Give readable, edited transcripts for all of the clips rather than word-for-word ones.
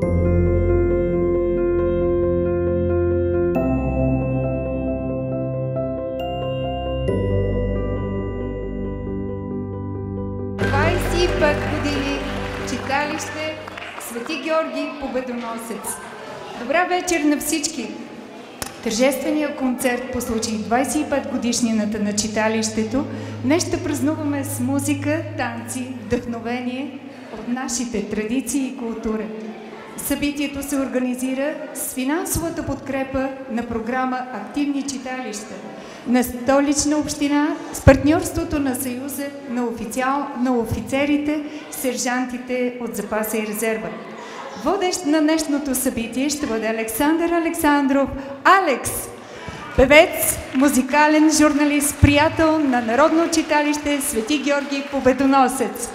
Години читалище Свети Георги Победоносец. Добра вечер на всички! Тържественият концерт по случай 25 годишнината на читалището днес ще празнуваме с музика, танци, вдъхновение от нашите традиции и култура. Събитието се организира с финансовата подкрепа на програма Активни читалища на Столична община с партньорството на Съюза на офицерите, сержантите от запаса и резерва. Водещ на днешното събитие ще бъде Александър Александров, Алекс, певец, музикален журналист, приятел на Народно читалище Свети Георги Победоносец.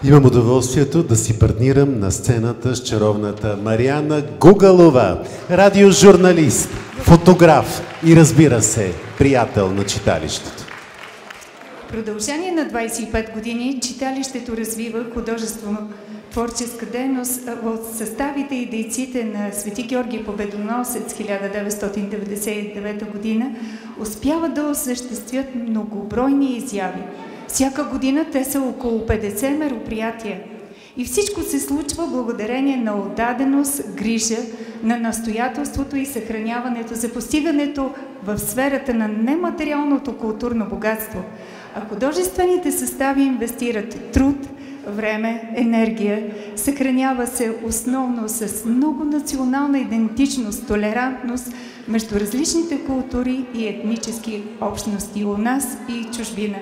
Имам удоволствието да си партнирам на сцената с чаровната Мариана Гугалова, радиожурналист, фотограф и, разбира се, приятел на читалището. В продължение на 25 години читалището развива художествено-творческа дейност от съставите и дейците на Свети Георги Победоносец 1999 година успяват да осъществят многобройни изяви. Всяка година те са около 50 мероприятия. И всичко се случва благодарение на отдаденост, грижа, на настоятелството и съхраняването за постигането в сферата на нематериалното културно богатство. А художествените състави инвестират труд, време, енергия, съхранява се основно с много национална идентичност, толерантност между различните култури и етнически общности у нас и чужбина.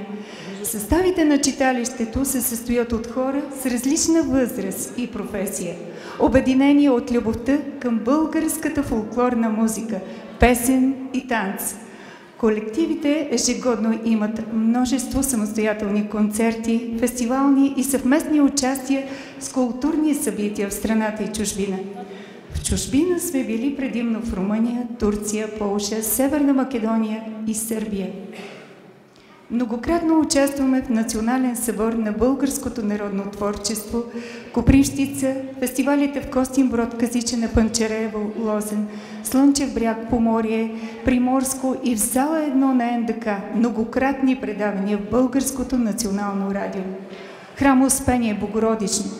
Съставите на читалището се състоят от хора с различна възраст и професия, обединени от любовта към българската фолклорна музика, песен и танц. Колективите ежегодно имат множество самостоятелни концерти, фестивални и съвместни участия с културни събития в страната и чужбина. В чужбина сме били предимно в Румъния, Турция, Полша, Северна Македония и Сърбия. Многократно участваме в Национален събор на българското народно творчество, Копривщица, фестивалите в Костинброд, Казичене, Панчарево, Лозен, Слънчев бряг, Поморие, Приморско и в зала 1 на НДК, многократни предавания в Българското национално радио. Храм Успение Богородично.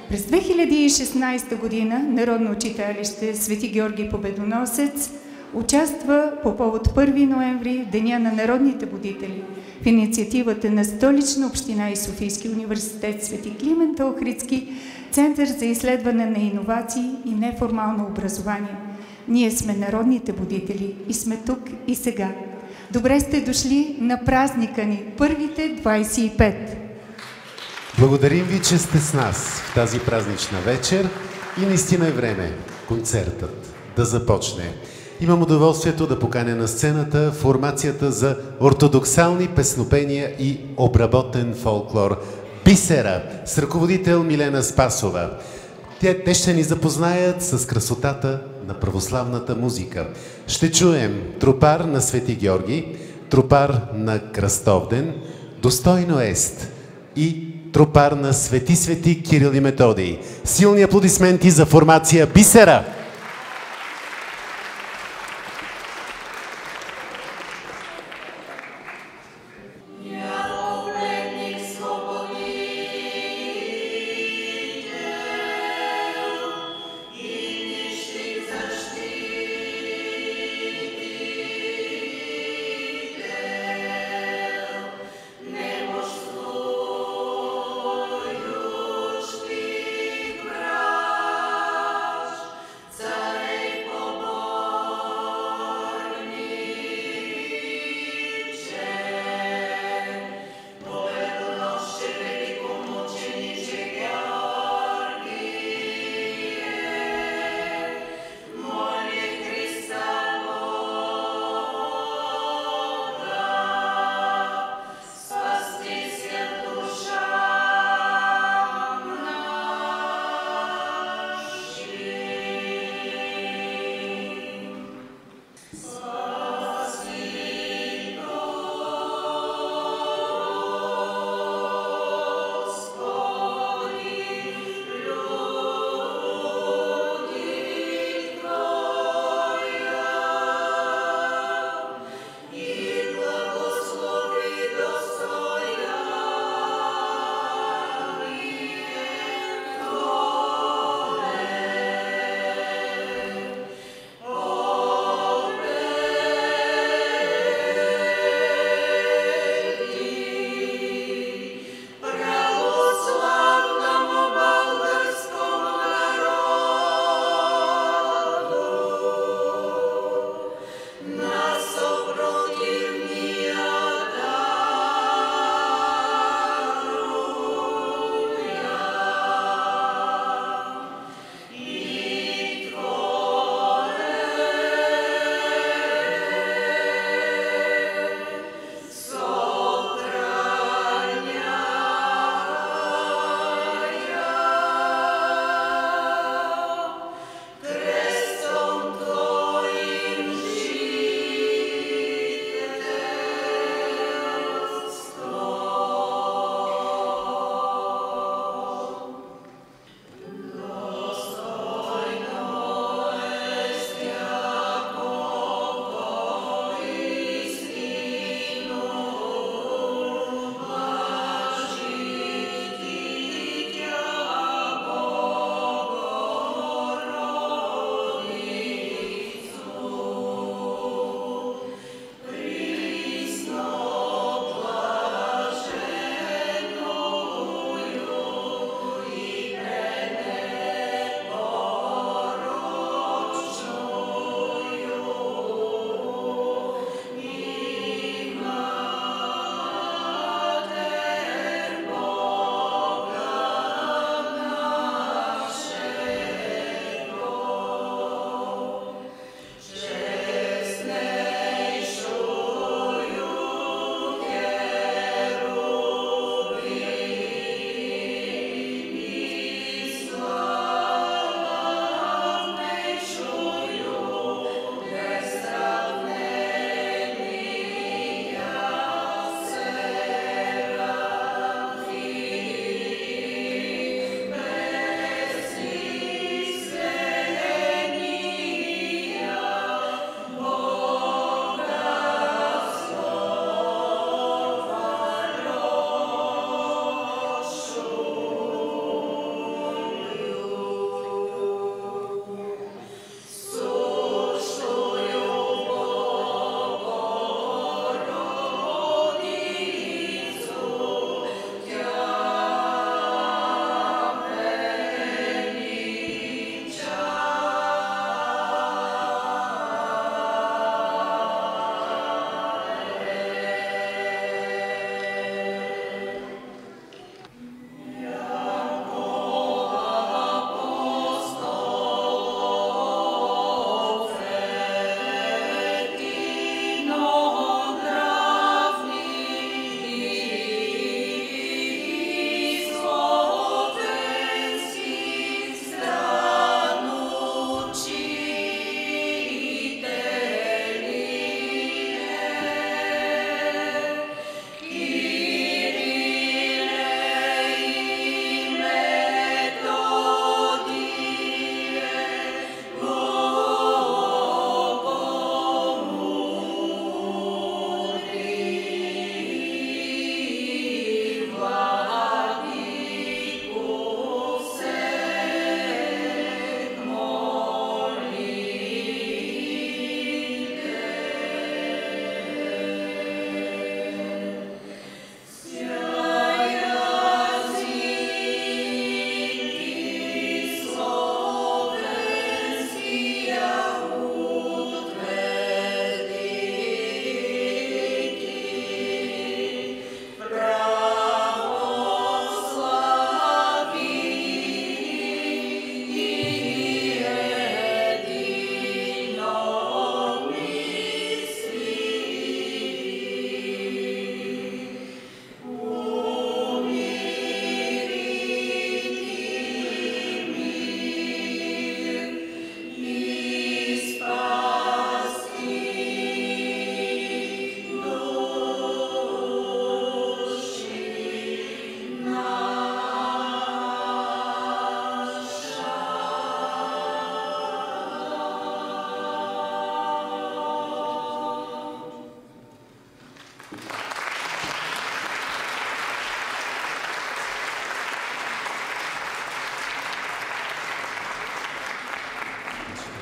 През 2016 година Народно читалище Свети Георги Победоносец участва по повод 1 ноември, Деня на народните будители, в инициативата на Столична община и Софийски университет Свети Климент Охридски, Център за изследване на иновации и неформално образование. Ние сме народните будители и сме тук и сега. Добре сте дошли на празника ни, първите 25. Благодарим ви, че сте с нас в тази празнична вечер и наистина е време концертът да започне. Имам удоволствието да поканя на сцената формацията за ортодоксални песнопения и обработен фолклор Бисера с ръководител Милена Спасова. Те ще ни запознаят с красотата на православната музика. Ще чуем тропар на Свети Георги, тропар на Кръстовден, Достойно ест и тропар на Свети Кирил и Методий. Силни аплодисменти за формация Бисера!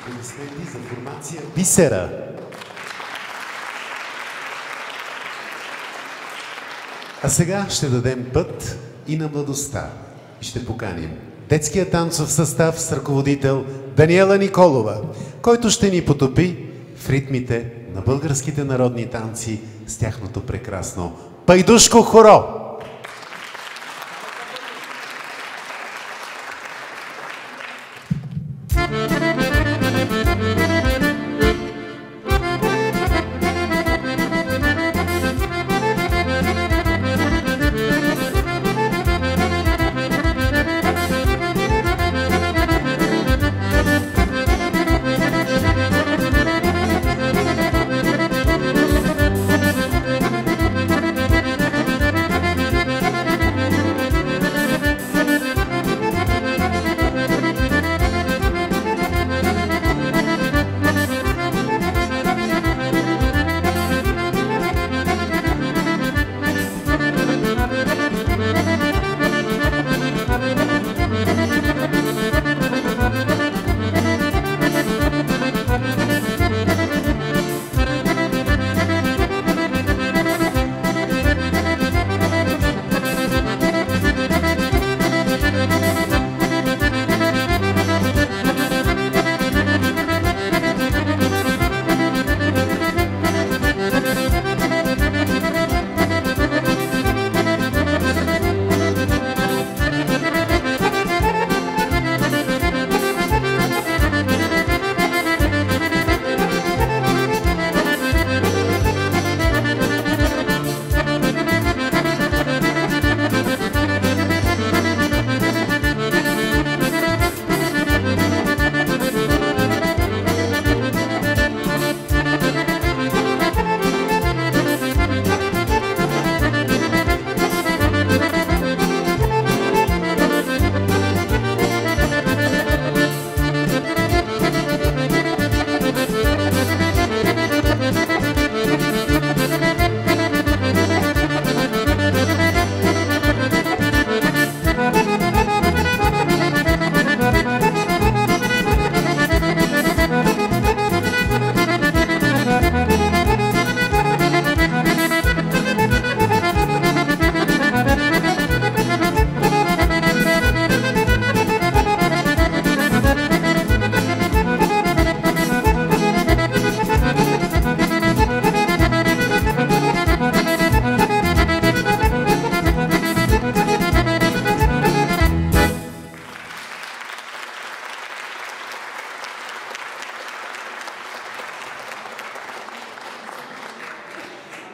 Аплодисменти за формация Бисера. А сега ще дадем път и на младостта. И ще поканим детския танцов състав с ръководител Даниела Николова, който ще ни потопи в ритмите на българските народни танци с тяхното прекрасно пайдушко хоро.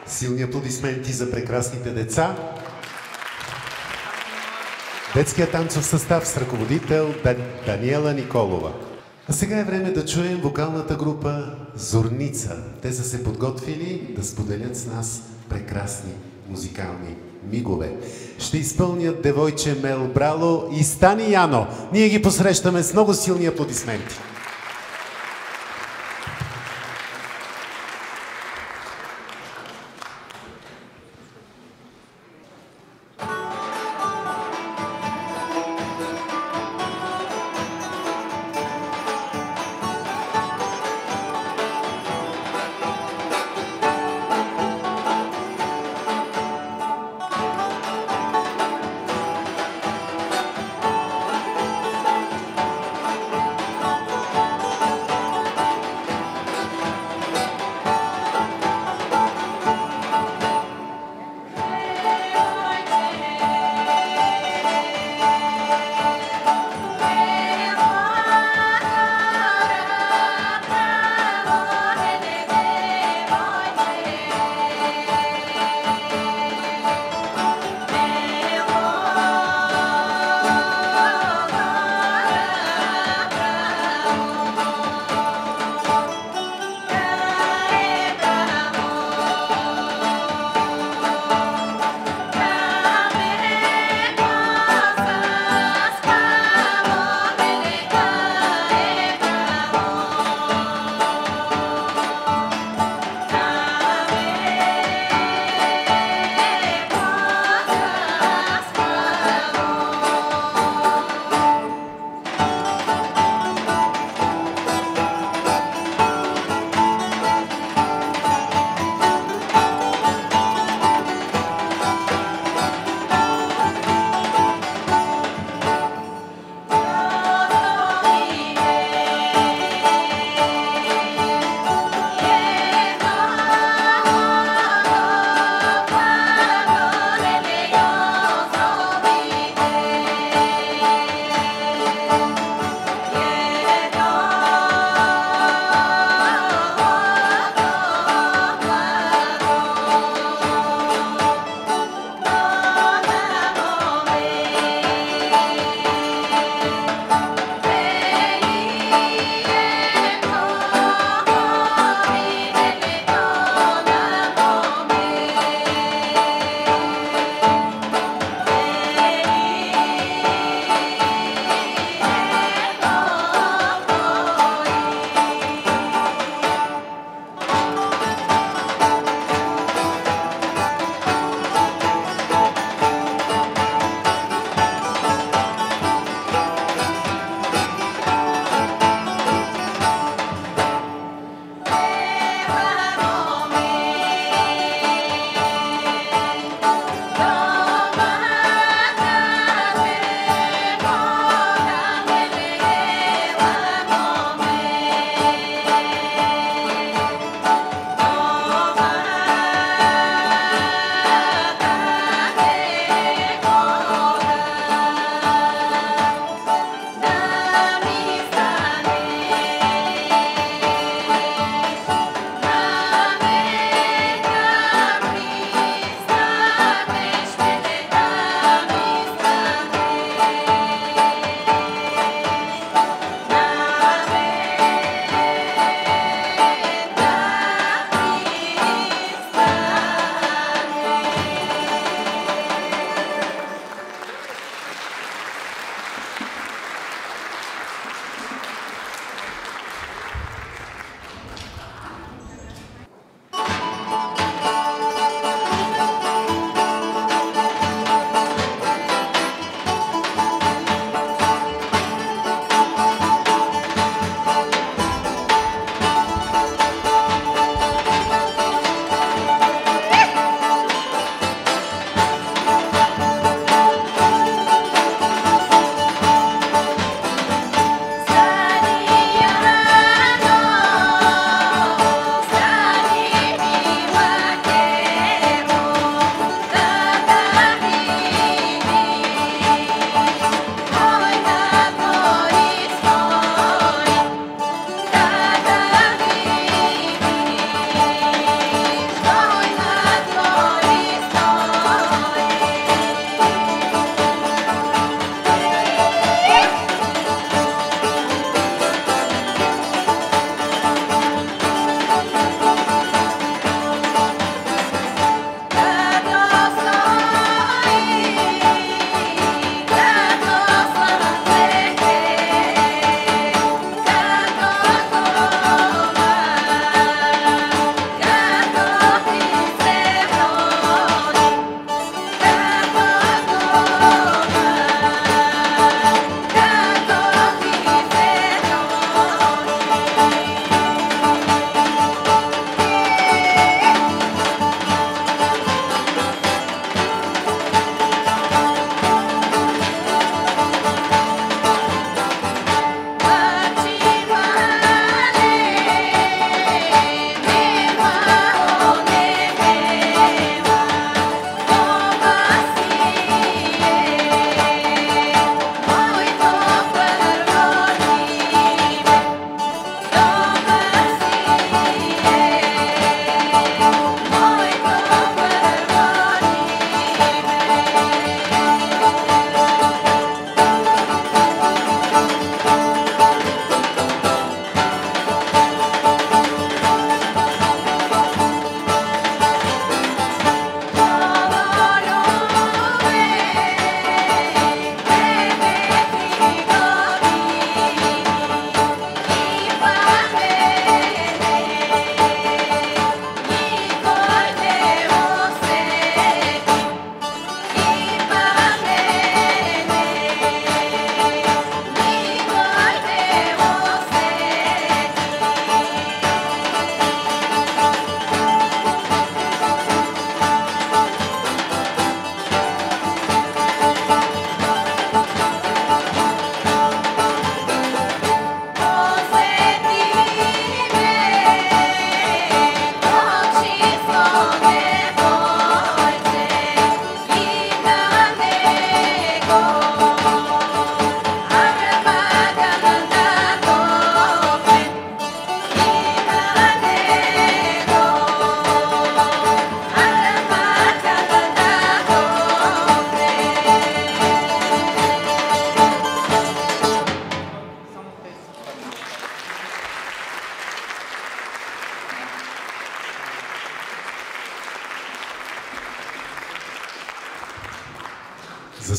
Силни аплодисменти за прекрасните деца. Детския танцов състав с ръководител Даниела Николова. А сега е време да чуем вокалната група Зорница. Те са се подготвили да споделят с нас прекрасни музикални мигове. Ще изпълнят Девойче Мел Брало и Стани Яно. Ние ги посрещаме с много силни аплодисменти.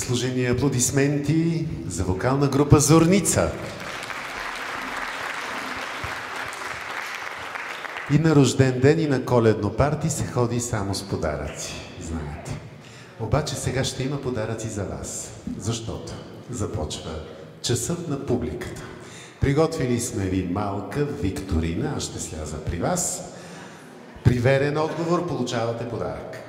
Заслужени аплодисменти за вокална група Зорница. И на рожден ден и на коледно парти се ходи само с подаръци, знаете. Обаче сега ще има подаръци за вас, защото започва часът на публиката. Приготвили сме ви малка викторина, аз ще сляза при вас. При верен отговор получавате подарък.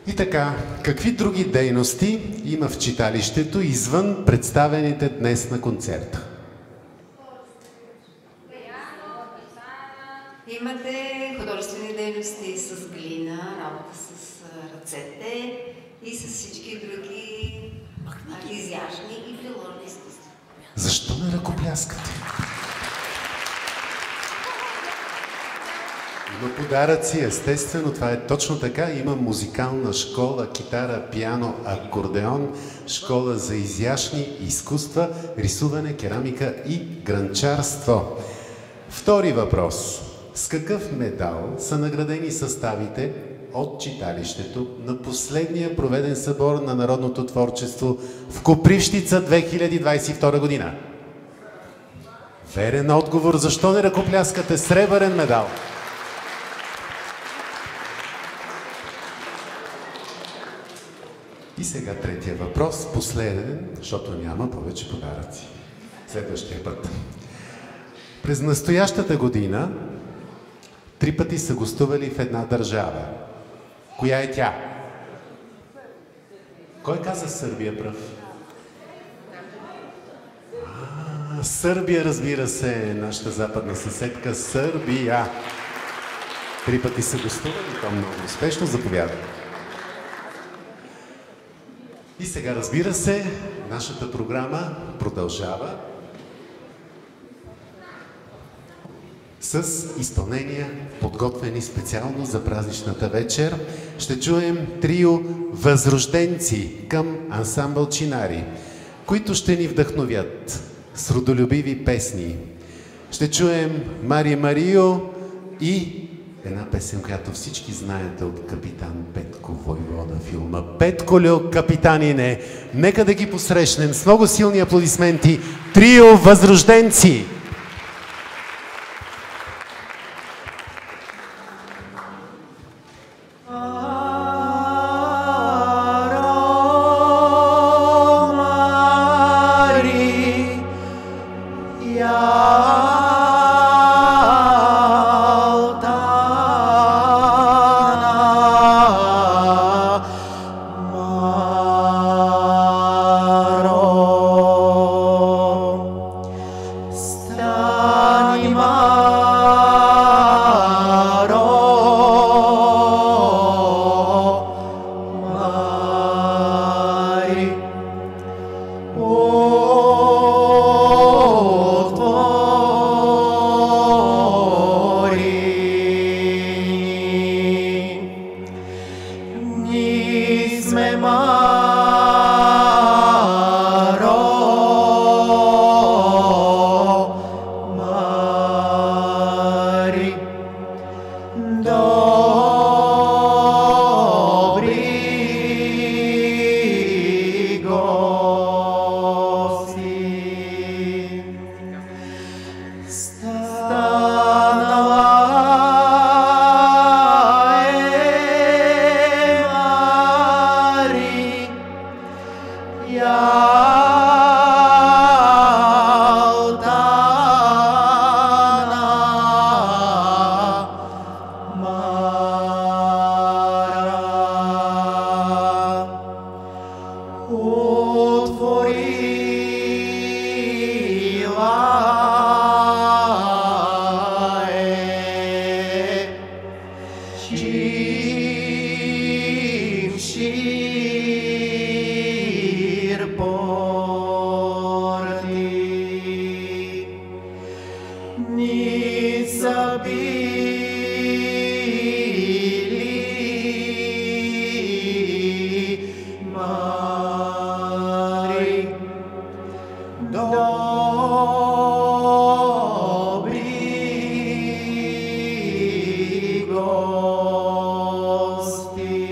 И така, какви други дейности има в читалището извън представените днес на концерта? Имате художествени дейности с глина, работа с ръцете и с всички други изящни и приложни изкуства. Защо не ръкопляскате? Има подаръци, естествено, това е точно така. Има музикална школа, китара, пиано, акордеон, школа за изящни изкуства, рисуване, керамика и гранчарство. Втори въпрос. С какъв медал са наградени съставите от читалището на последния проведен събор на народното творчество в Копривщица 2022 година? Верен отговор. Защо не ръкопляскате? Сребърен медал. И сега третия въпрос, последен, защото няма повече подаръци. Следващия път. През настоящата година 3 пъти са гостували в една държава. Коя е тя? Кой каза Сърбия пръв? Сърбия, разбира се, нашата западна съседка Сърбия. 3 пъти са гостували, то много успешно, заповядай. И сега, разбира се, нашата програма продължава с изпълнения, подготвени специално за празничната вечер. Ще чуем трио възрожденци към ансамбъл Чинари, които ще ни вдъхновят с родолюбиви песни. Ще чуем Мари Марио и една песен, която всички знаете от Капитан Петко Войвода филма. Петколю, капитанине! Нека да ги посрещнем с много силни аплодисменти. Трио възрожденци! Gosti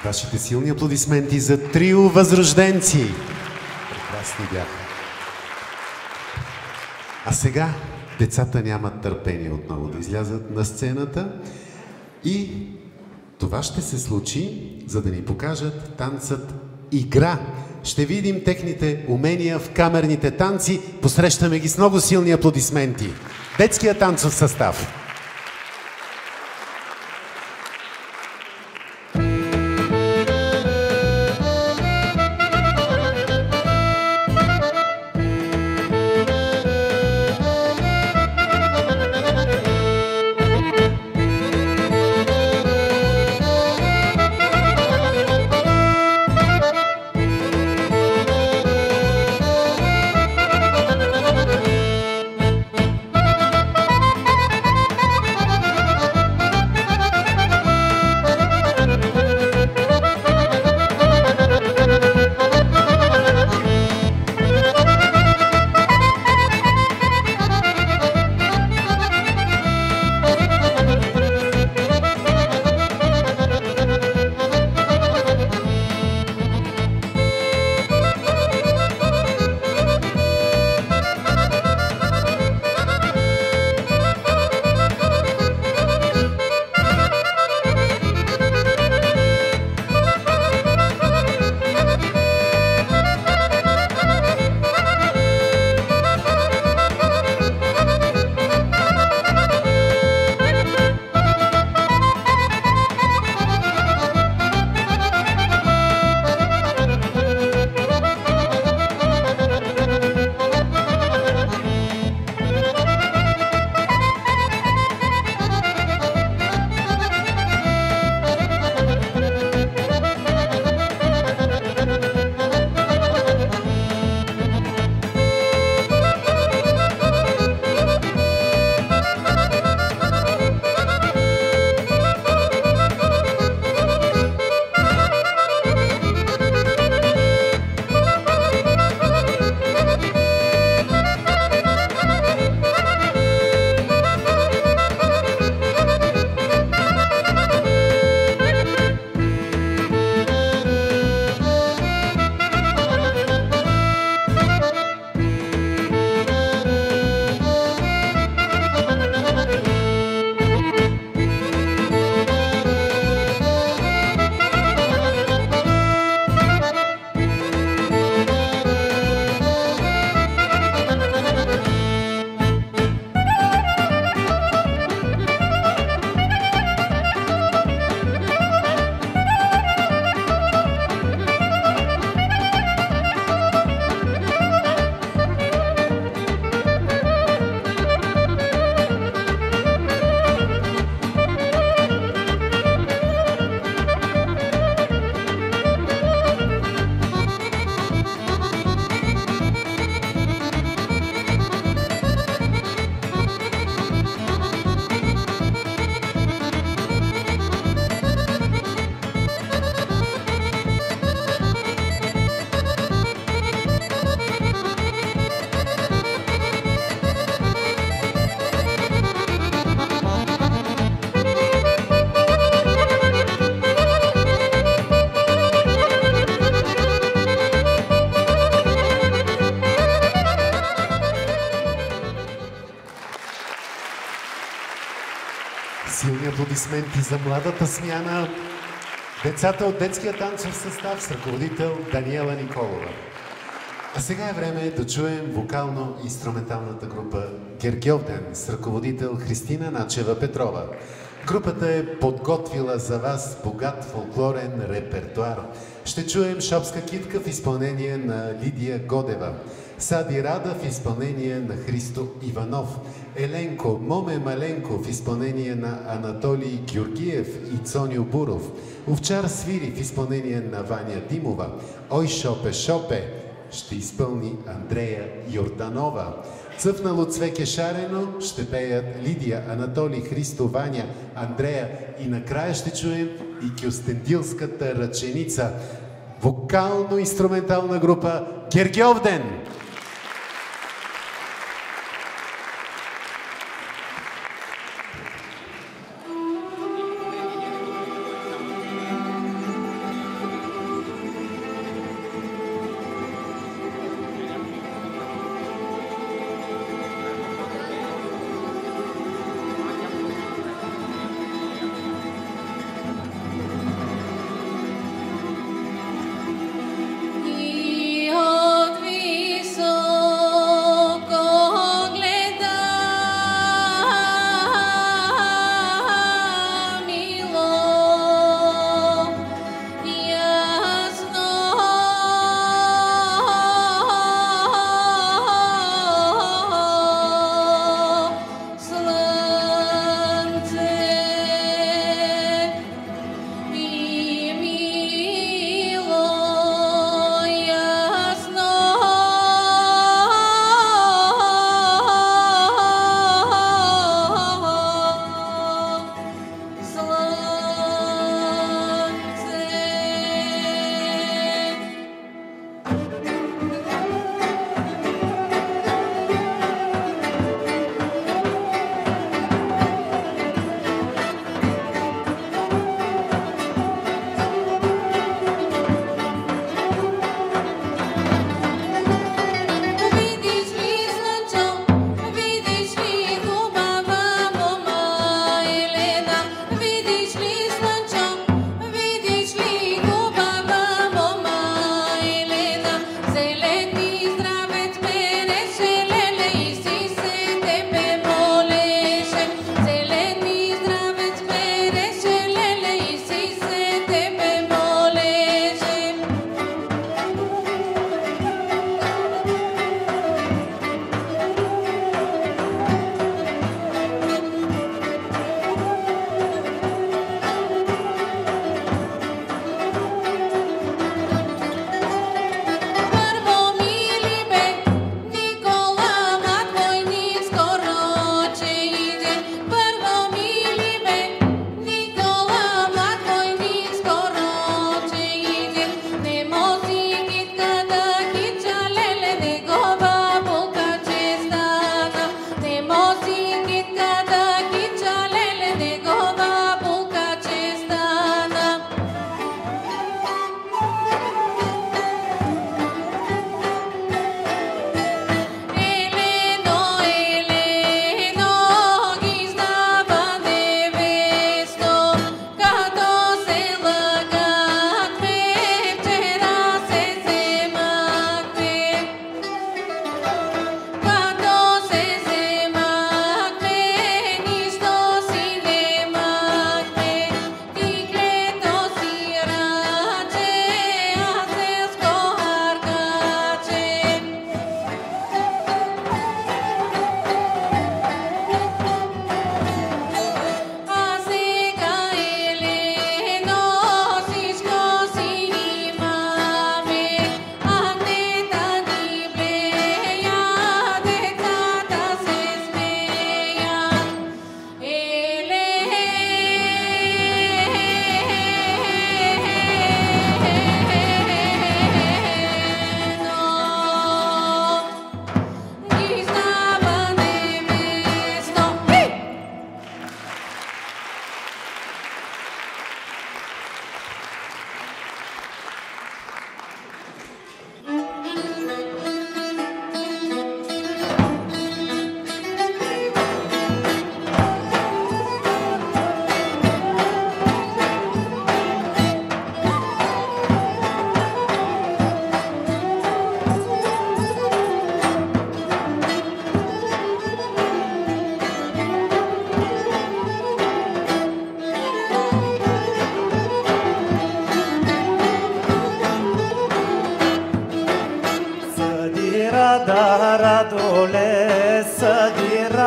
Вашите силни аплодисменти за трио възрожденци. Прекрасни бяха. А сега децата нямат търпение отново да излязат на сцената и това ще се случи, за да ни покажат танцът игра. Ще видим техните умения в камерните танци. Посрещаме ги с много силни аплодисменти. Детския танцов състав. Силни аплодисменти за младата смяна. Децата от детския танцов състав с ръководител Даниела Николова. А сега е време да чуем вокално-инструменталната група Гергьовден с ръководител Христина Начева Петрова. Групата е подготвила за вас богат фолклорен репертуар. Ще чуем Шопска китка в изпълнение на Лидия Годева, Сади Рада в изпълнение на Христо Иванов, Еленко Моме Маленко в изпълнение на Анатолий Георгиев и Цонио Буров, Овчар свири в изпълнение на Ваня Димова, Ой Шопе Шопе ще изпълни Андрея Йорданова. Цъфнало цвеке шарено ще пеят Лидия, Анатолий, Христо, Ваня, Андрея и накрая ще чуем и кюстендилската ръченица. Вокално-инструментална група Гергьовден. И от висок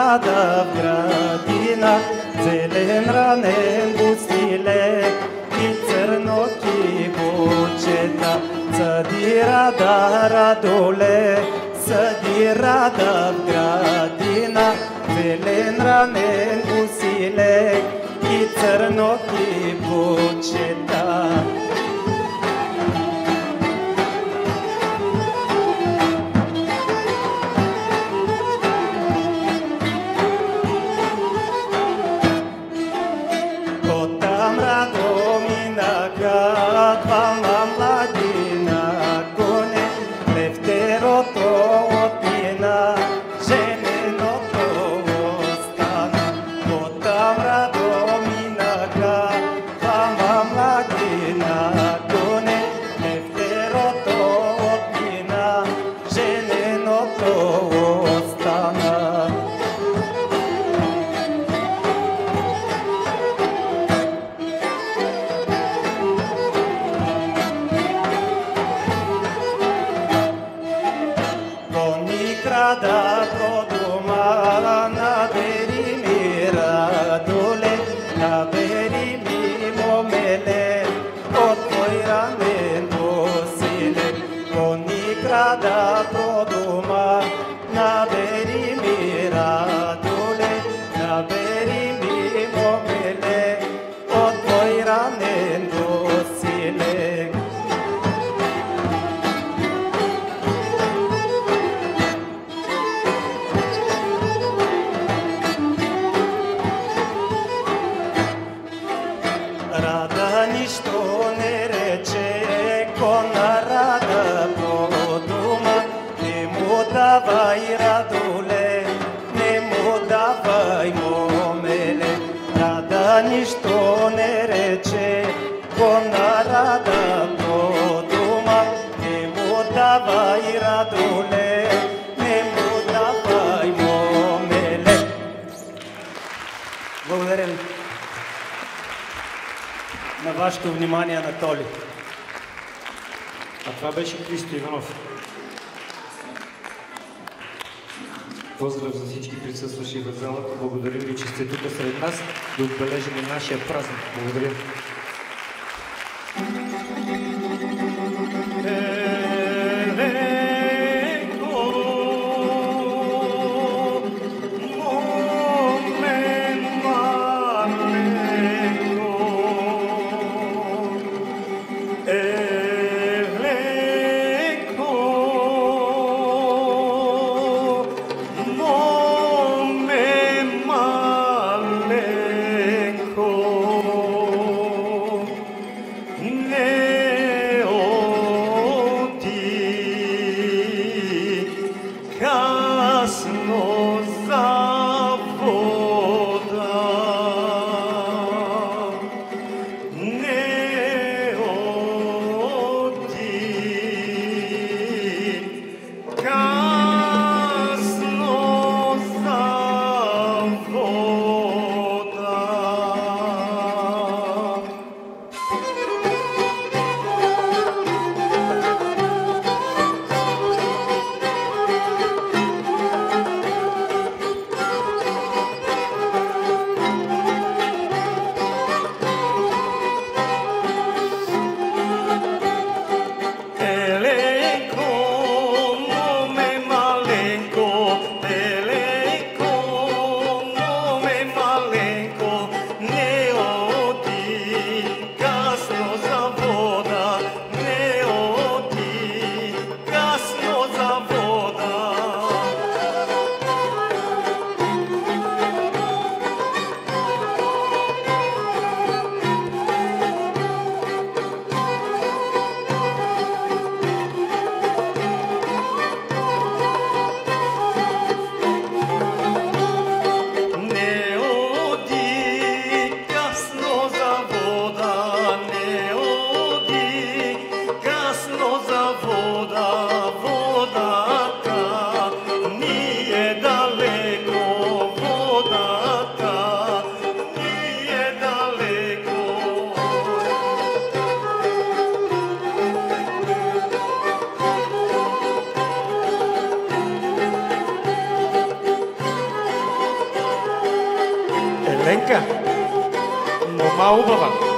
рада в градина, зелен ранен бустиле и църноки бучета. Съди рада, радоле, съди рада в градина, зелен ранен бустиле и църноки бучета. Двама млади на коне, левтерото отмина, жененото остана. Оттам радо минаха двама млади на коне, левтерото отмина, жененото остана. Да продума, набери ми радоле, набери ми момеле, от твой ранен босиле. Коника да продума, набери ми радоле, набери ми момеле, от твой ранен босиле. Рада нищо не рече, кона рада продума, не му давай радоле, не му давай момеле. Рада нищо не рече, кона рада продума, не му давай радоле, не му давай момеле. Благодаря ви на вашето внимание, Анатолий. А това беше Христо Иванов. Поздрав за всички присъстващи в залата. Благодарим ви, че сте тук сред нас да отбележим нашия празник. Благодаря. Еленка, мома убава.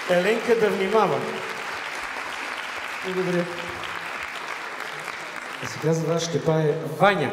Еленка да внимава. Благодаря. А сега за вас ще пее Ваня.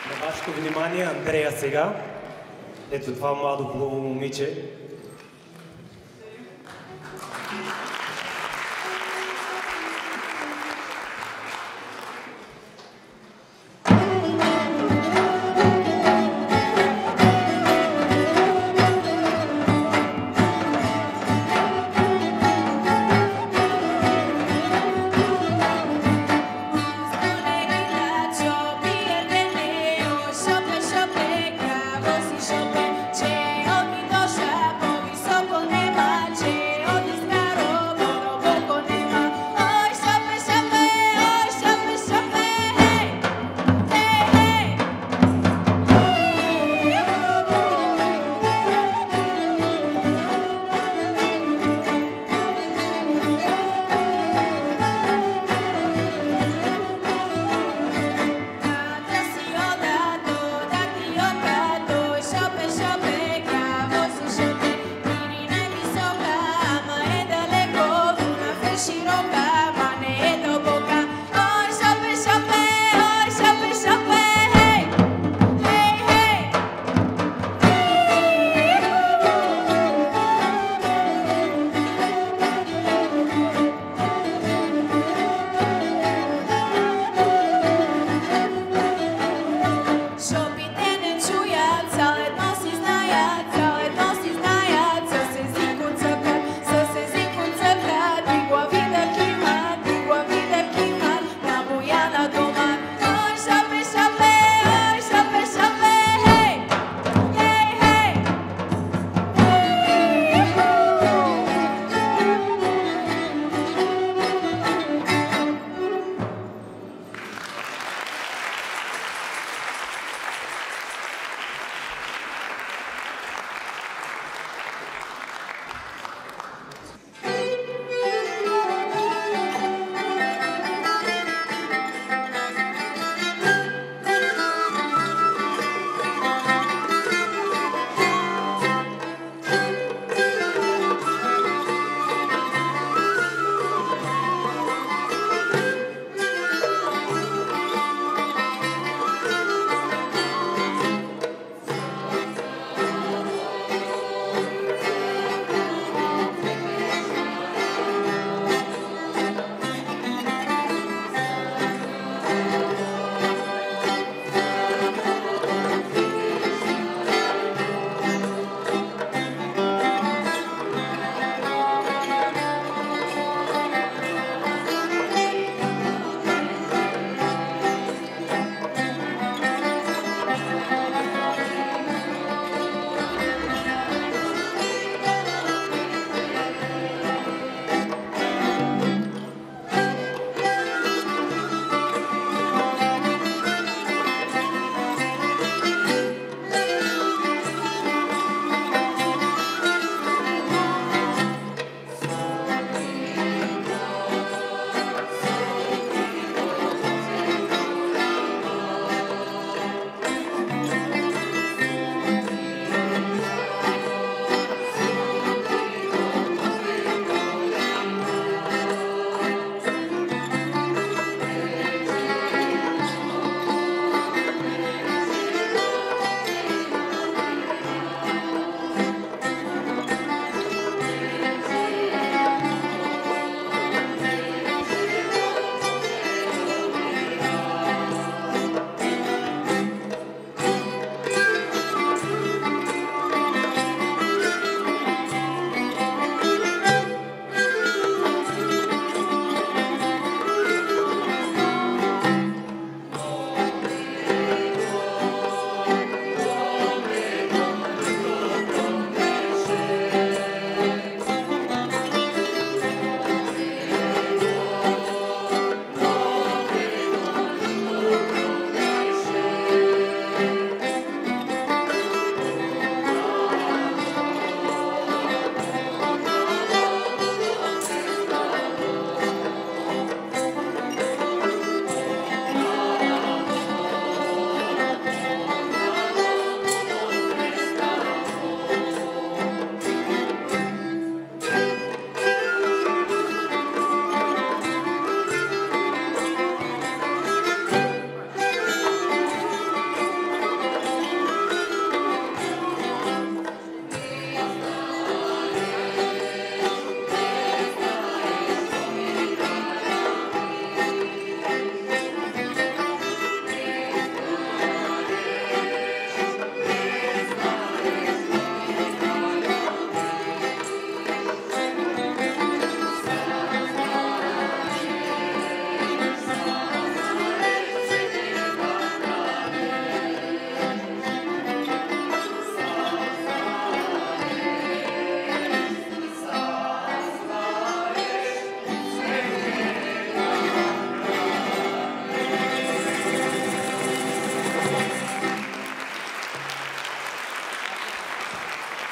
На вашето внимание Андрея сега. Ето това младо хубаво момиче. Shope, che ogni cosa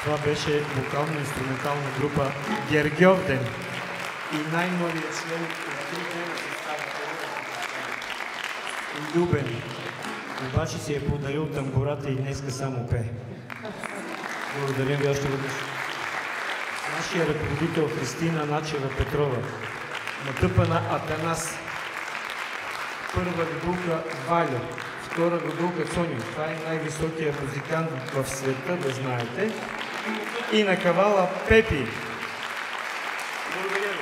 Това беше вокално-инструментална група Гергьовден и най-новият член от 3 дена Любен. Обаче си е подарил тамбурата и днеска само пее. Благодарим ви още веднъж. Нашия ръководител Христина Начева Петрова. Натъпана Атанас. Първа гудулка Валя. Втора гудулка Цоню. Това е най-високият музикант в света, да знаете. И на кавала Пепи. Благодаря ви.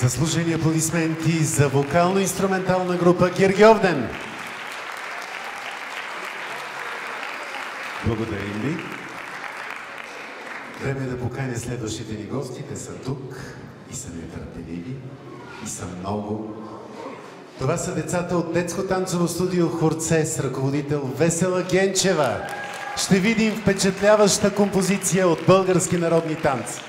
Заслужени аплодисменти за вокално-инструментална група Гергьовден. Благодарим ви. Време е да поканя следващите ни гости. Те са тук и са нетърпеливи, и са много. Това са децата от детско танцово студио Хорце с ръководител Весела Генчева. Ще видим впечатляваща композиция от български народни танци.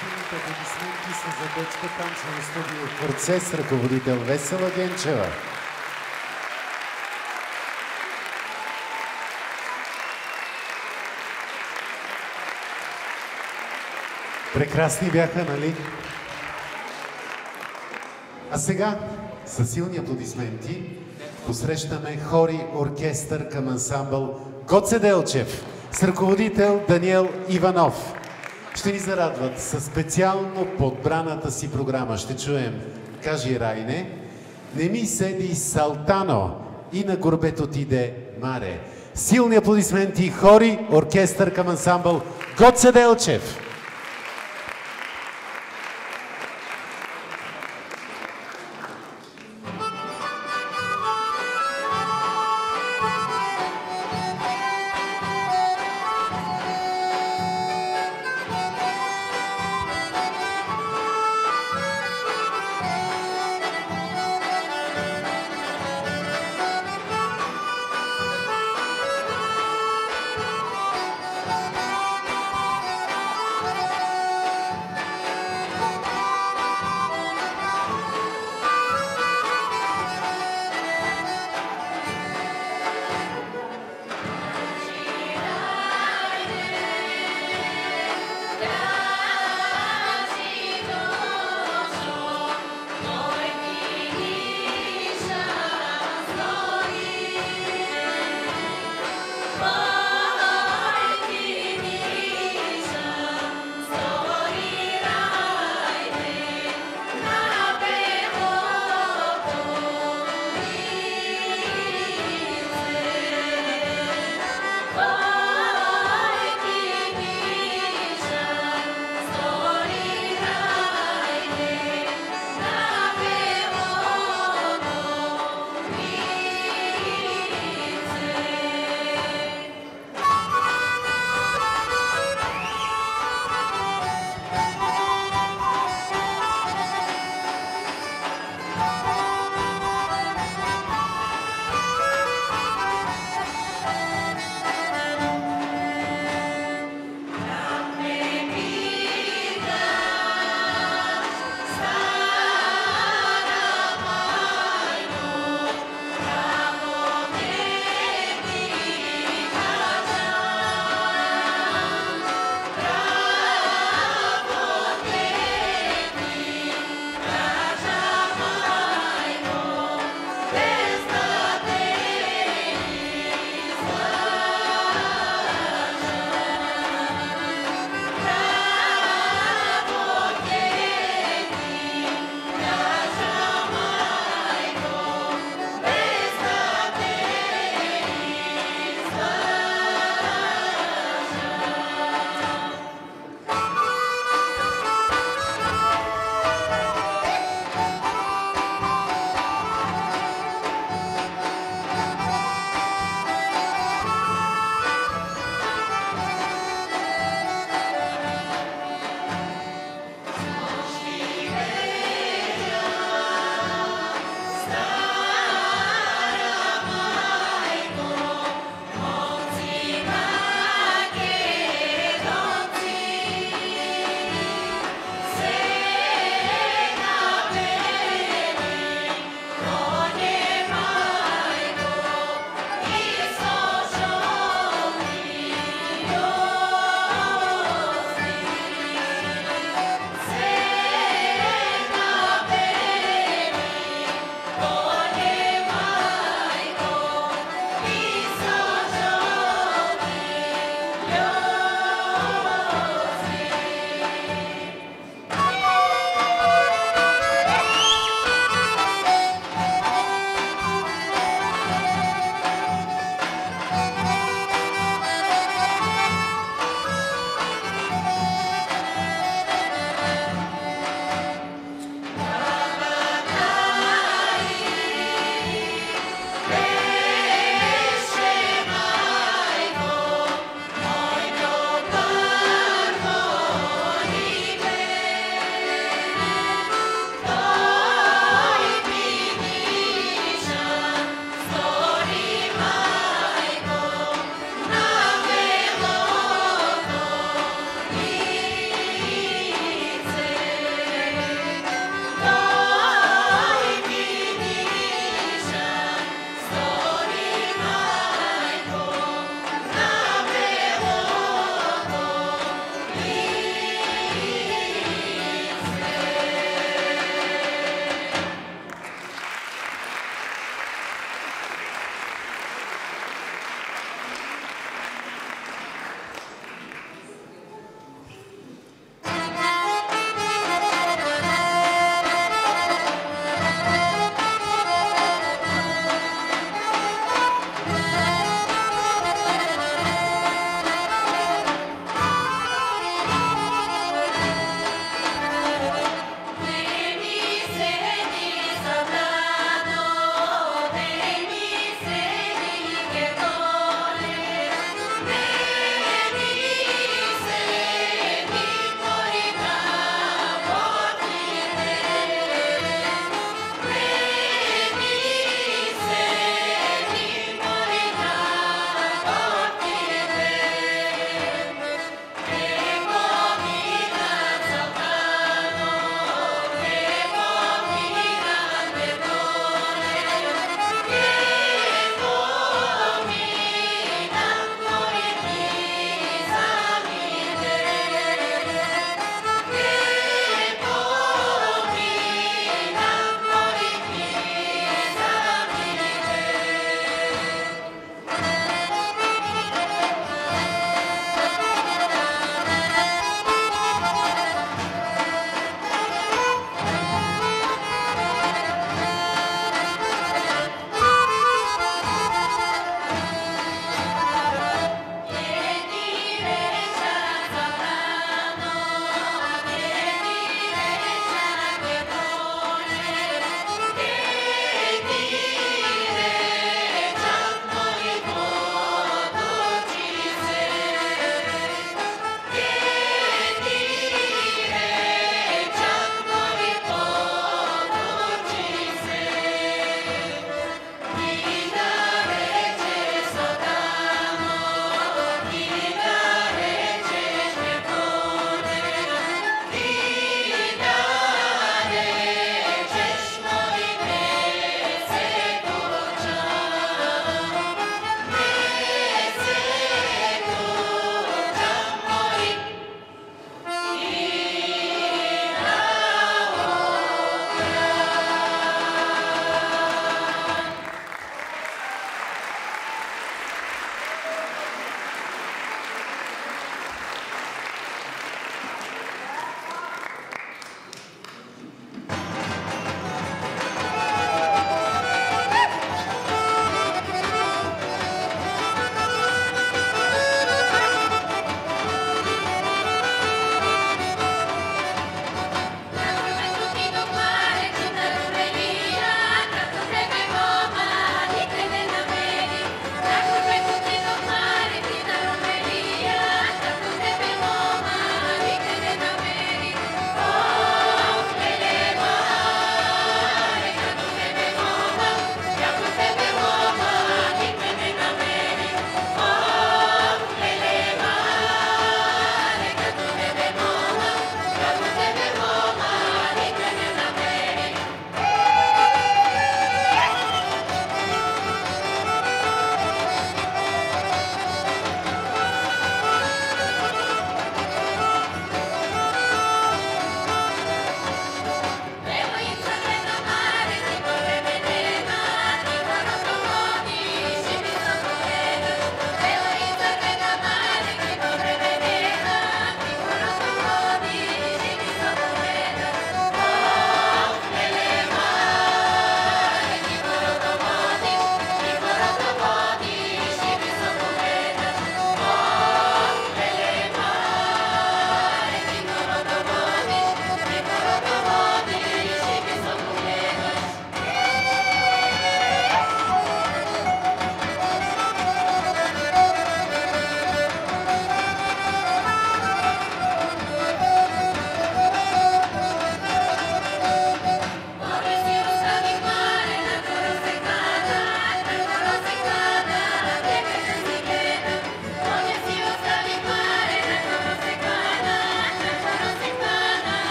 Силните аплодисменти са за детска танцова студия в процес, ръководител Весела Генчева. Прекрасни бяха, нали? А сега, със силни аплодисменти, посрещаме хори оркестър към ансамбъл Гоце Делчев с ръководител Даниел Иванов. Ще ни зарадват със специално подбраната си програма. Ще чуем "Кажи, Райне", "Не ми седи Салтано" и "На горбето отиде Маре". Силни аплодисменти, хори оркестър към ансамбъл Гоце Делчев.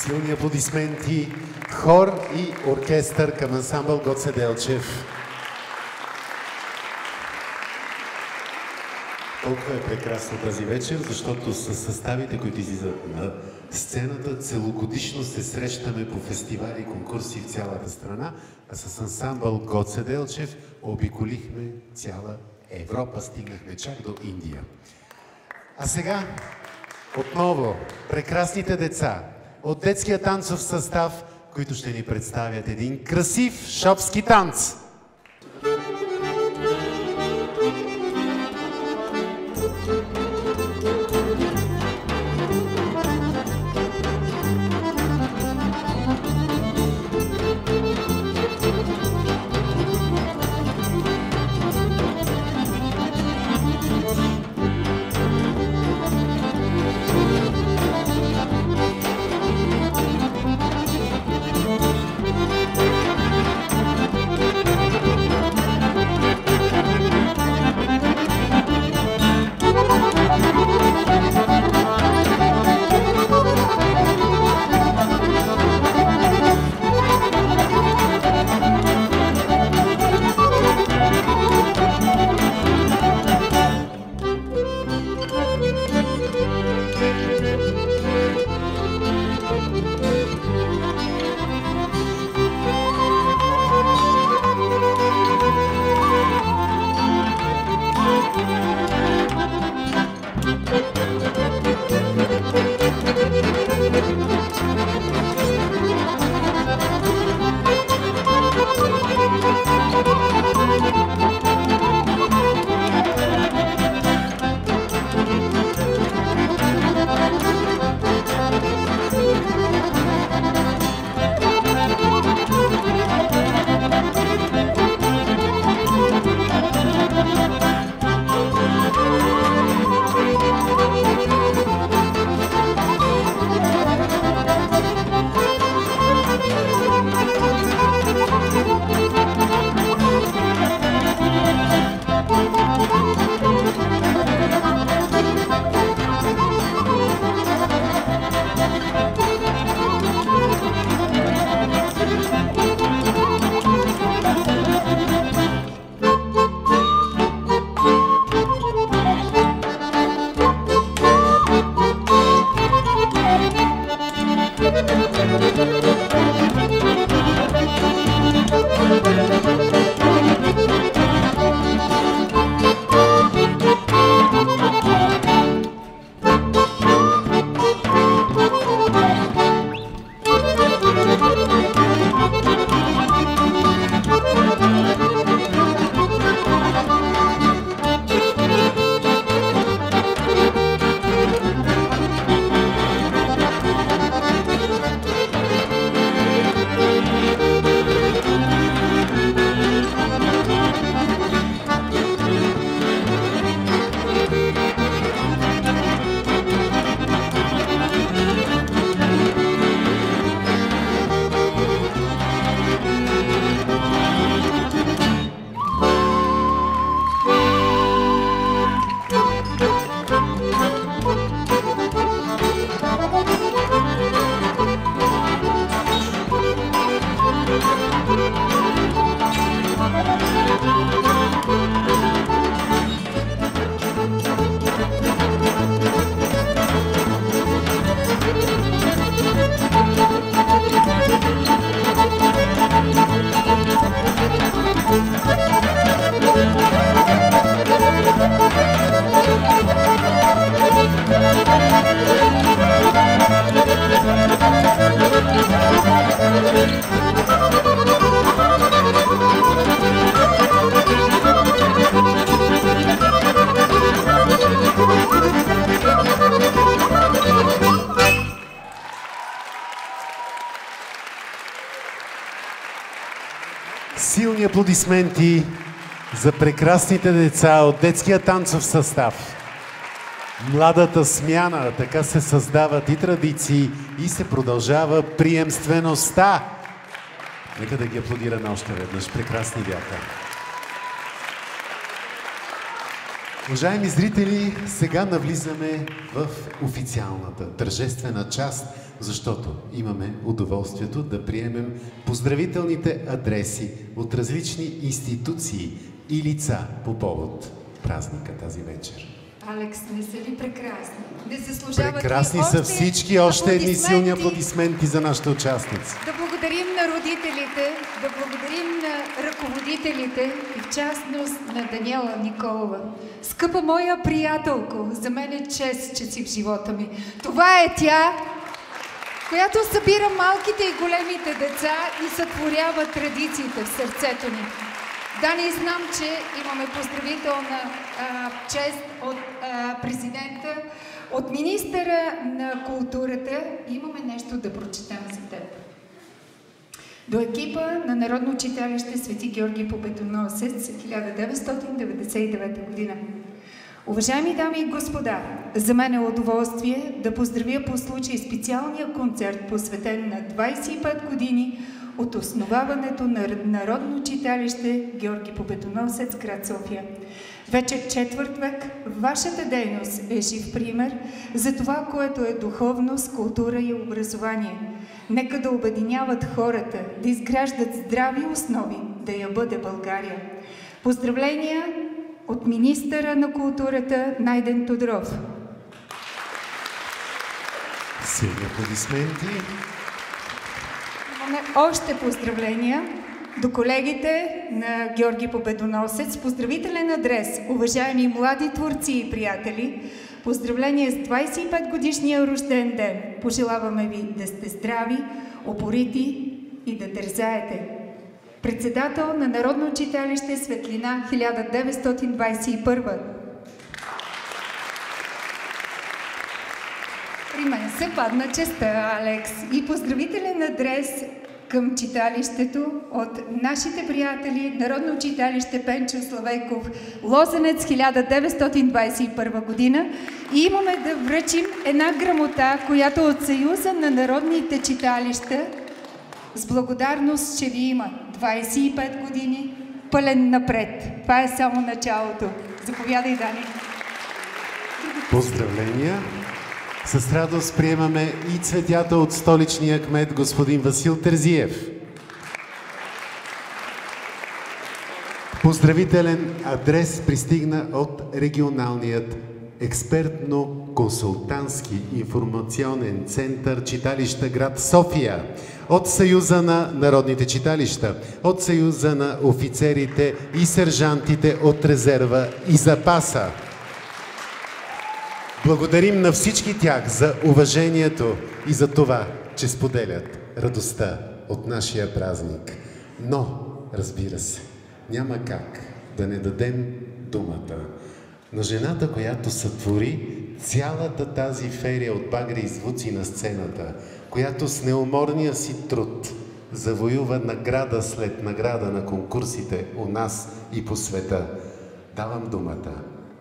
Силни аплодисменти, хор и оркестър към ансамбъл Гоце Делчев. Толкова е прекрасна тази вечер, защото с съставите, които излизат на сцената, целогодишно се срещаме по фестивали и конкурси в цялата страна, а с ансамбъл Гоце Делчев обиколихме цяла Европа, стигнахме чак до Индия. А сега отново прекрасните деца от детския танцов състав, които ще ни представят един красив шопски танц. Силни аплодисменти за прекрасните деца от детския танцов състав. Младата смяна, така се създават и традиции и се продължава приемствеността. Нека да ги аплодираме още веднъж. Прекрасни бяха. Уважаеми зрители, сега навлизаме в официалната, тържествена част защото имаме удоволствието да приемем поздравителните адреси от различни институции и лица по повод празника тази вечер. Алекс, не са ли прекрасни? Не заслужават Прекрасни са всички. Още едни силни аплодисменти за нашите участници. Да благодарим на родителите, да благодарим на ръководителите и в частност на Даниела Николова. Скъпа моя приятелко, за мен е чест, че си в живота ми. Това е тя, която събира малките и големите деца и сътворява традициите в сърцето ни. Дани, знам, че имаме поздравителна чест от президента, от министъра на културата. Имаме нещо да прочетем за теб. До екипа на Народно читалище Свети Георги Победоносец 1999 година. Уважаеми дами и господа, за мен е удоволствие да поздравя по случай специалния концерт, посветен на 25 години от основаването на Народно читалище Георги Победоносец, град София. Вече четвърт век вашата дейност е жив пример за това, което е духовност, култура и образование. Нека да обединяват хората, да изграждат здрави основи, да я бъде България. Поздравления от министъра на културата Найден Тодоров. Силни аплодисменти. Имаме още поздравления до колегите на Георги Победоносец. Поздравителен адрес, уважаеми млади творци и приятели. Поздравление с 25 годишния рожден ден. Пожелаваме ви да сте здрави, упорити и да дързаете. Председател на Народно читалище Светлина 1921. При мен се падна честа, Алекс, и поздравителен адрес към читалището от нашите приятели Народно читалище Пенчо Славейков, Лозенец 1921 година. И имаме да връчим една грамота, която от Съюза на народните читалища с благодарност, че ви има 25 години пълен напред. Това е само началото. Заповядай, Дани. Поздравления! С радост приемаме и цветята от столичния кмет господин Васил Терзиев. Поздравителен адрес пристигна от регионалният експертно-консултантски информационен център читалища град София, от Съюза на народните читалища, от Съюза на офицерите и сержантите от резерва и запаса. Благодарим на всички тях за уважението и за това, че споделят радостта от нашия празник. Но, разбира се, няма как да не дадем думата на жената, която сътвори цялата тази ферия от багри и звуци на сцената, която с неуморния си труд завоюва награда след награда на конкурсите у нас и по света. Давам думата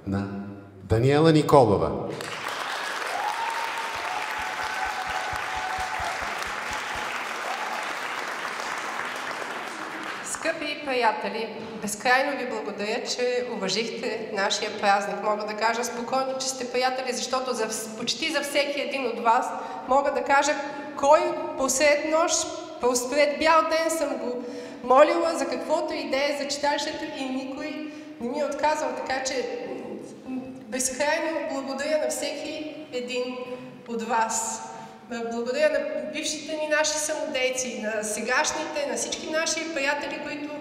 на Даниела Николова. Скъпи приятели, безкрайно ви благодаря, че уважихте нашия празник. Мога да кажа спокойно, че сте приятели, защото почти за всеки един от вас мога да кажа кой посред нощ, посред бял ден съм го молила за каквото идея за читалището и никой не ми е отказал, така че безкрайно благодаря на всеки един от вас. Благодаря на бившите ни наши самодейци, на сегашните, на всички наши приятели, които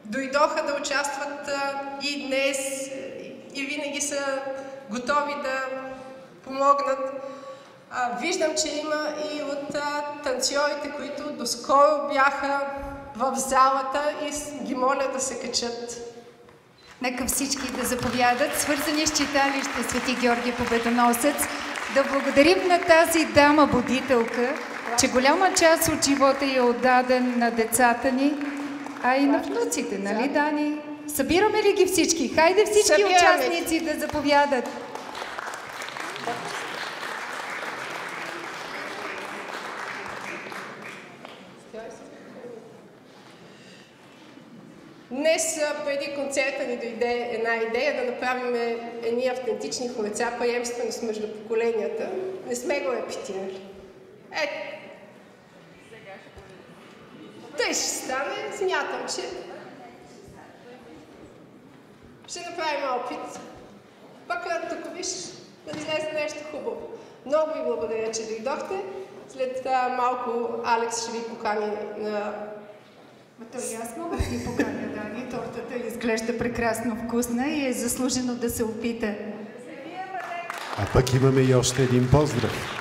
дойдоха да участват и днес, и винаги са готови да помогнат. Виждам, че има и от танцорите, които доскоро бяха в залата и ги моля да се качат. Нека всички да заповядат, свързани с читалище Свети Георги Победоносец. Да благодарим на тази дама будителка, че голяма част от живота е отдаден на децата ни, а и на внуците, нали, Дани? Събираме ли ги всички? Хайде всички участници да заповядат. Днес, преди концерта ни дойде една идея да направим едни автентични хореца, приемственост между поколенията. Не сме го репетирали. Тъй ще стане. Смятам, че ще направим опит. Пак тук виж, да излезе нещо хубаво. Много ви благодаря, че дойдохте. След малко Алекс ще ви покани на... Аз мога да ви поканя, Дани. Тортата изглежда прекрасно вкусна и е заслужено да се опита. А пък имаме и още един поздрав.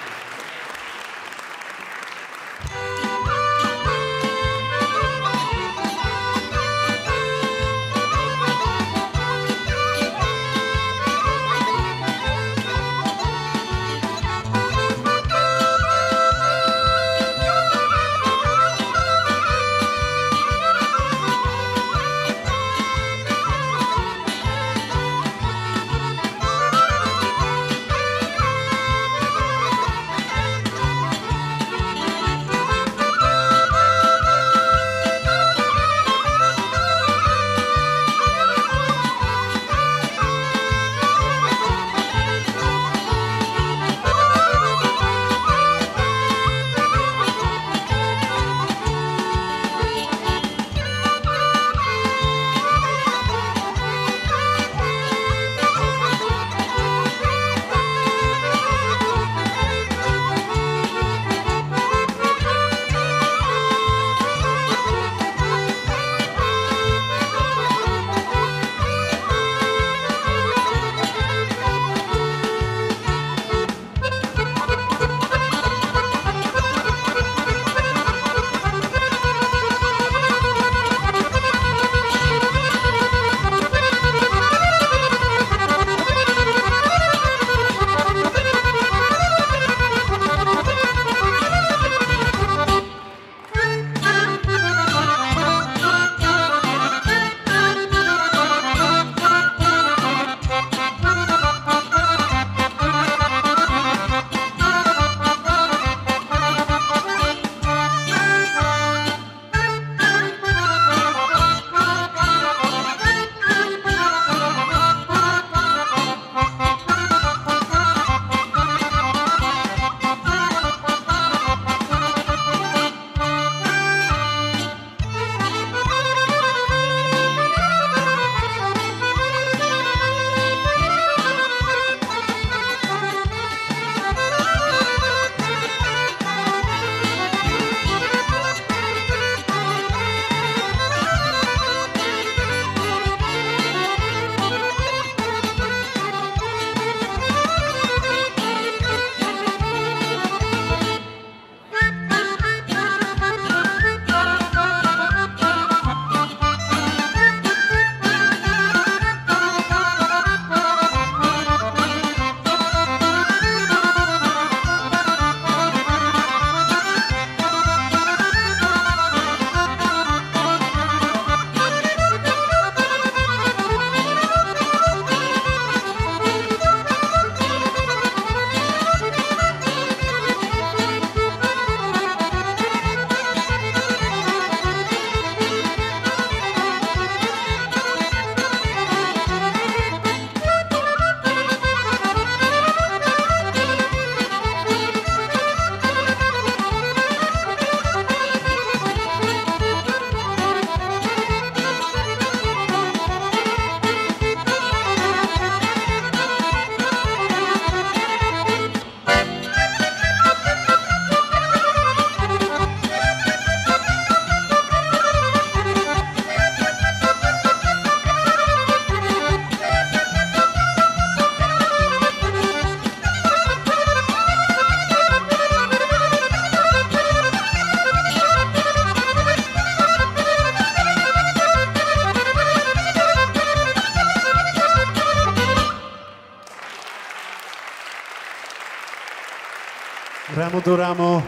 Рамо до рамо,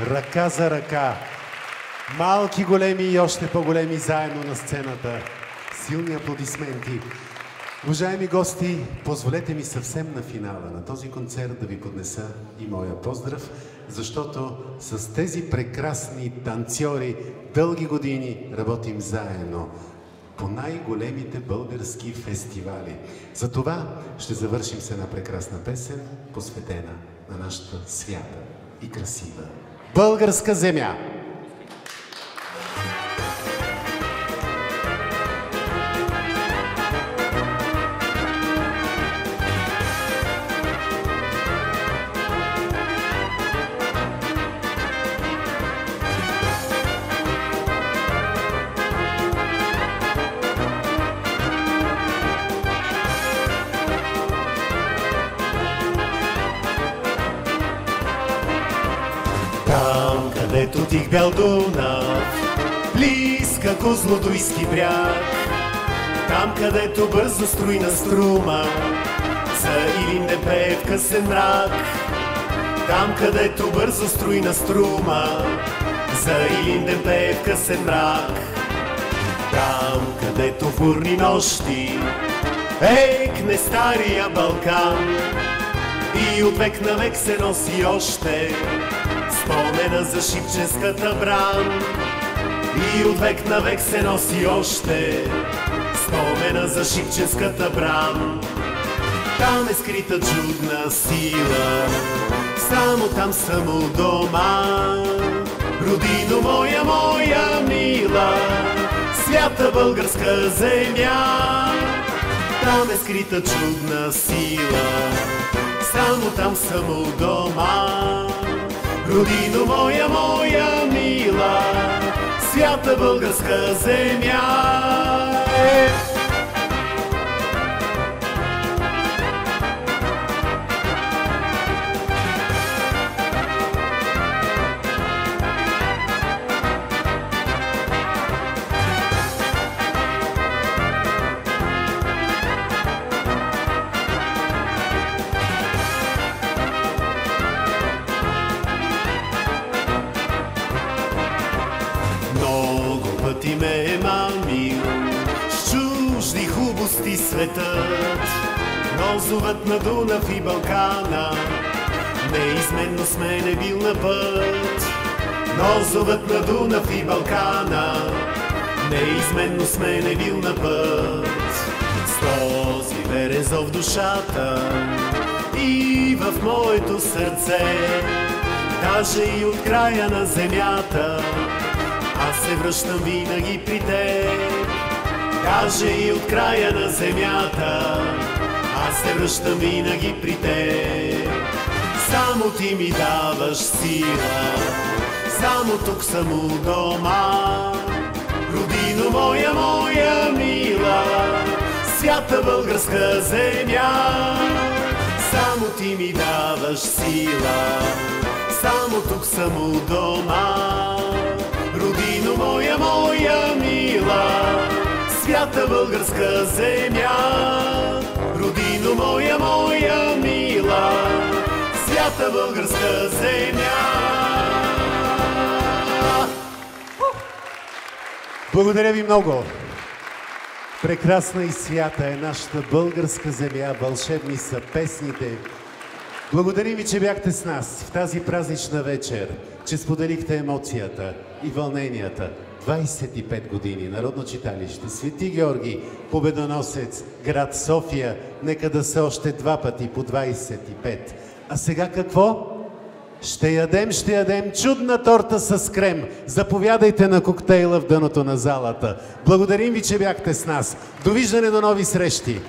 ръка за ръка. Малки, големи и още по-големи заедно на сцената. Силни аплодисменти. Уважаеми гости, позволете ми съвсем на финала на този концерт да ви поднеса и моя поздрав, защото с тези прекрасни танцори дълги години работим заедно по най-големите български фестивали. Затова ще завършим с една прекрасна песен, посветена на нашата свята и красива Българска земя. Там, където тих бял Дунав, близка Козлодуйски бряг, там, където бързо струйна струма, за Илинде пее в късен мрак. Там, където бързо струйна струма, за Илинде пее в късен мрак. Там, където в бурни нощи екне стария Балкан и от век на век се носи още спомена за Шипченската бран. И от век на век се носи още спомена за Шипченската бран. Там е скрита чудна сила, само там съм у дома. Родино моя, моя мила, свята българска земя. Там е скрита чудна сила, само там съм у дома. Родино моя, моя мила, свята българска земя. Ти ме е мамил с чужди хубости светът, но зовът на Дунав и Балкана неизменно с мен е бил на път. Но зовът на Дунав и Балкана неизменно с мен е бил на път. С този верен зов в душата и в моето сърце, даже и от края на земята, аз се връщам винаги при теб. Даже и от края на земята, аз се връщам винаги при теб. Само ти ми даваш сила, само тук съм у дома. Родино моя, моя мила, свята българска земя. Само ти ми даваш сила, само тук съм у дома. Родино моя, моя мила, свята българска земя. Родино моя, моя мила, свята българска земя. Благодаря ви много. Прекрасна и свята е нашата българска земя, вълшебни са песните. Благодарим ви, че бяхте с нас в тази празнична вечер, че споделихте емоцията и вълненията. 25 години Народно читалище Свети Георги, победоносец, град София. Нека да са още два пъти по 25. А сега какво? Ще ядем чудна торта с крем. Заповядайте на коктейла в дъното на залата. Благодарим ви, че бяхте с нас. Довиждане, до нови срещи!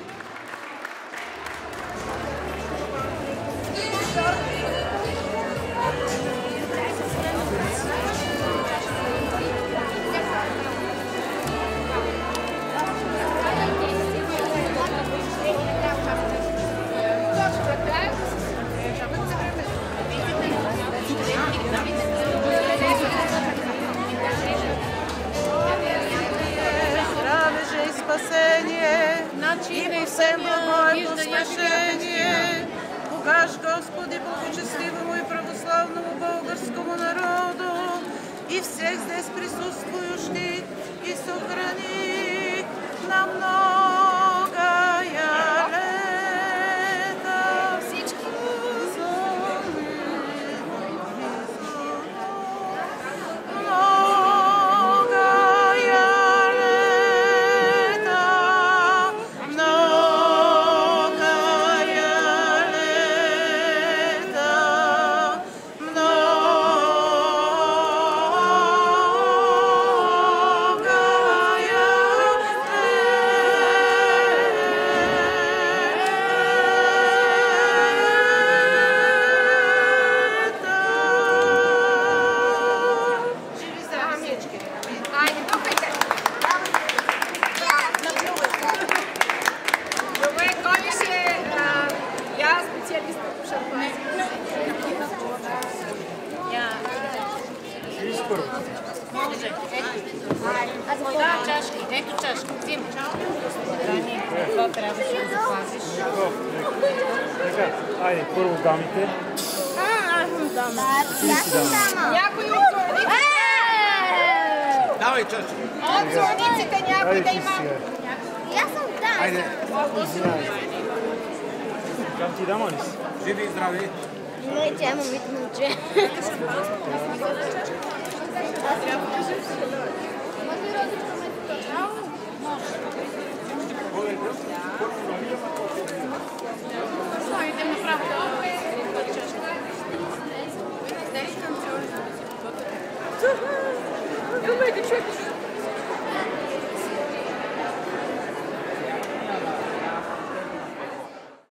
първо. Може. Да, чашки. Ето чашки. Взимай. Дани, какво трябваше да запазиш? Така, айде, първо дамите. Аз съм дама. Някой от зорниците. Давай чашки. От зорниците някой да има. Аз съм дама. Айде. Как ти дама ли си? Живи и здрави. Не, тя има вид момче. Идем направо. Думайте, човек.